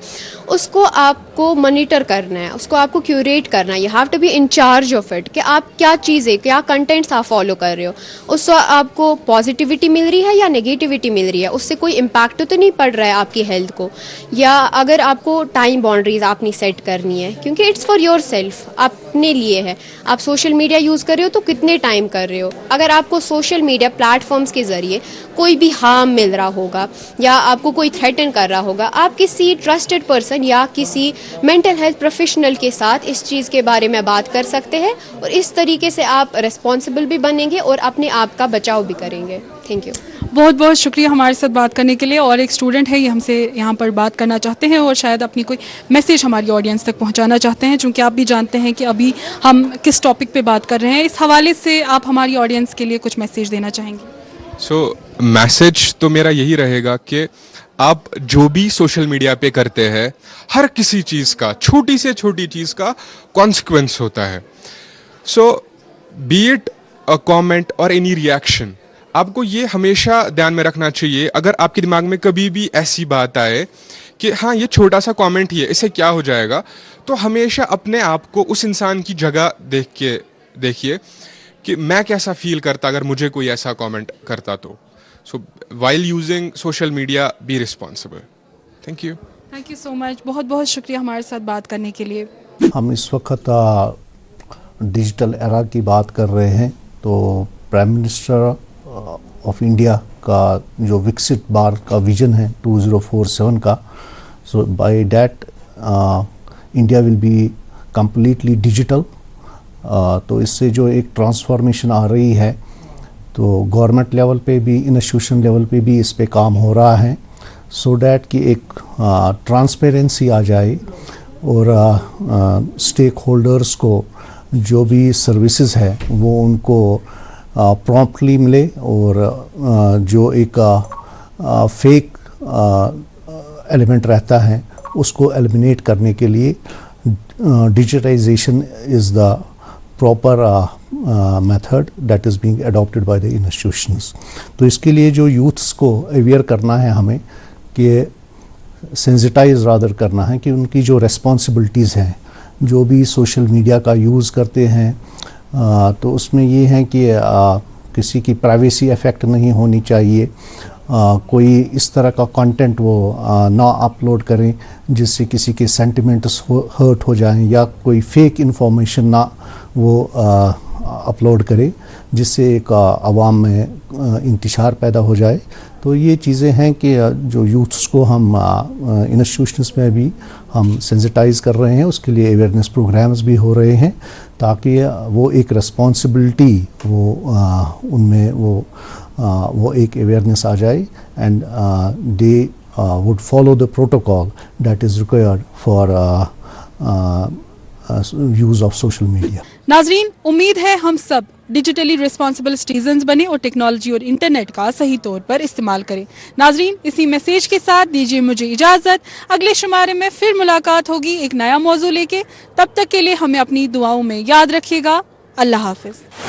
उसको आपको मॉनिटर करना है, उसको आपको क्यूरेट करना है. You have to be in charge of it कि आप क्या चीज़ें, क्या कंटेंट्स आप फॉलो कर रहे हो, उससे आपको पॉजिटिविटी मिल रही है या नेगेटिविटी मिल रही है, उससे कोई इम्पैक्ट तो नहीं पड़ रहा है आपकी हेल्थ को. या अगर आपको टाइम बाउंड्रीज आपने सेट करनी है क्योंकि इट्स फॉर योर सेल्फ, अपने लिए है. आप सोशल मीडिया यूज़ कर रहे हो तो कितने टाइम कर रहे हो. अगर आपको सोशल मीडिया प्लेटफॉर्म्स के ज़रिए कोई भी हार्म मिल रहा होगा या आपको कोई थ्रेटन कर रहा होगा, आप किसी ट्रस्टेड पर्सन या किसी मेंटल हेल्थ प्रोफेशनल के साथ इस चीज़ के बारे में बात कर सकते हैं और इस तरीके से आप रिस्पॉन्सिबल भी बनेंगे और अपने आप का बचाव भी करेंगे. Thank you. बहुत बहुत शुक्रिया हमारे साथ बात करने के लिए. और एक स्टूडेंट है, ये हमसे यहाँ पर बात करना चाहते हैं और शायद अपनी कोई मैसेज हमारी ऑडियंस तक पहुँचाना चाहते हैं, चूँकि आप भी जानते हैं कि अभी हम किस टॉपिक पे बात कर रहे हैं. इस हवाले से आप हमारी ऑडियंस के लिए कुछ मैसेज देना चाहेंगे? मैसेज तो मेरा यही रहेगा कि आप जो भी सोशल मीडिया पे करते हैं हर किसी चीज़ का, छोटी से छोटी चीज़ का कॉन्सिक्वेंस होता है. बी इट अ कमेंट और एनी रिएक्शन, आपको ये हमेशा ध्यान में रखना चाहिए. अगर आपके दिमाग में कभी भी ऐसी बात आए कि हाँ ये छोटा सा कमेंट ही है, इससे क्या हो जाएगा, तो हमेशा अपने आप को उस इंसान की जगह देख के देखिए कि मैं कैसा फील करता अगर मुझे कोई ऐसा कमेंट करता. तो while using social media be responsible. Thank you. Thank you so much. बहुत बहुत शुक्रिया हमारे साथ बात करने के लिए. हम इस वक्त डिजिटल एरा की बात कर रहे हैं, तो प्राइम मिनिस्टर ऑफ इंडिया का जो विकसित भारत का विजन है 2047 का, so by that India will be completely digital. तो इससे जो एक ट्रांसफॉर्मेशन आ रही है, तो गवर्नमेंट लेवल पे भी, इंस्टीट्यूशन लेवल पे भी इस पे काम हो रहा है, सो डैट कि एक ट्रांसपेरेंसी आ जाए और स्टेक होल्डर्स को जो भी सर्विसेज है वो उनको प्रॉम्प्टली मिले और जो एक फेक एलिमेंट रहता है उसको एलिमिनेट करने के लिए digitisation is the proper method that is being adopted by the institutions. تو اس کے لیے جو یوتھس کو اویئر کرنا ہے ہمیں کہ سینسٹائز رادر کرنا ہے کہ ان کی جو ریسپانسبلٹیز ہیں جو بھی سوشل میڈیا کا یوز کرتے ہیں تو اس میں یہ ہے کہ کسی کی پرائیویسی افیکٹ نہیں ہونی چاہیے, کوئی اس طرح کا کنٹینٹ وہ نہ اپلوڈ کریں جس سے کسی کے سینٹیمنٹس ہرٹ ہو جائیں, یا کوئی فیک انفارمیشن نہ وہ اپلوڈ کرے جس سے ایک عوام میں انتشار پیدا ہو جائے. تو یہ چیزیں ہیں کہ جو یوتھس کو ہم انسٹیٹیوشنس میں بھی ہم سینسٹائز کر رہے ہیں, اس کے لیے اویئرنیس پروگرامز بھی ہو رہے ہیں تاکہ وہ ایک رسپانسبلٹی وہ ان میں وہ ایک اویئرنیس آ جائے and they would follow the protocol that is required for use of social media. ناظرین, امید ہے ہم سب ڈیجیٹلی ریسپانسبل سٹیزنز بنے اور ٹیکنالوجی اور انٹرنیٹ کا صحیح طور پر استعمال کریں. ناظرین, اسی میسیج کے ساتھ دیجیے مجھے اجازت. اگلے شمارے میں پھر ملاقات ہوگی ایک نیا موضوع لے کے. تب تک کے لیے ہمیں اپنی دعاؤں میں یاد رکھیے گا. اللہ حافظ.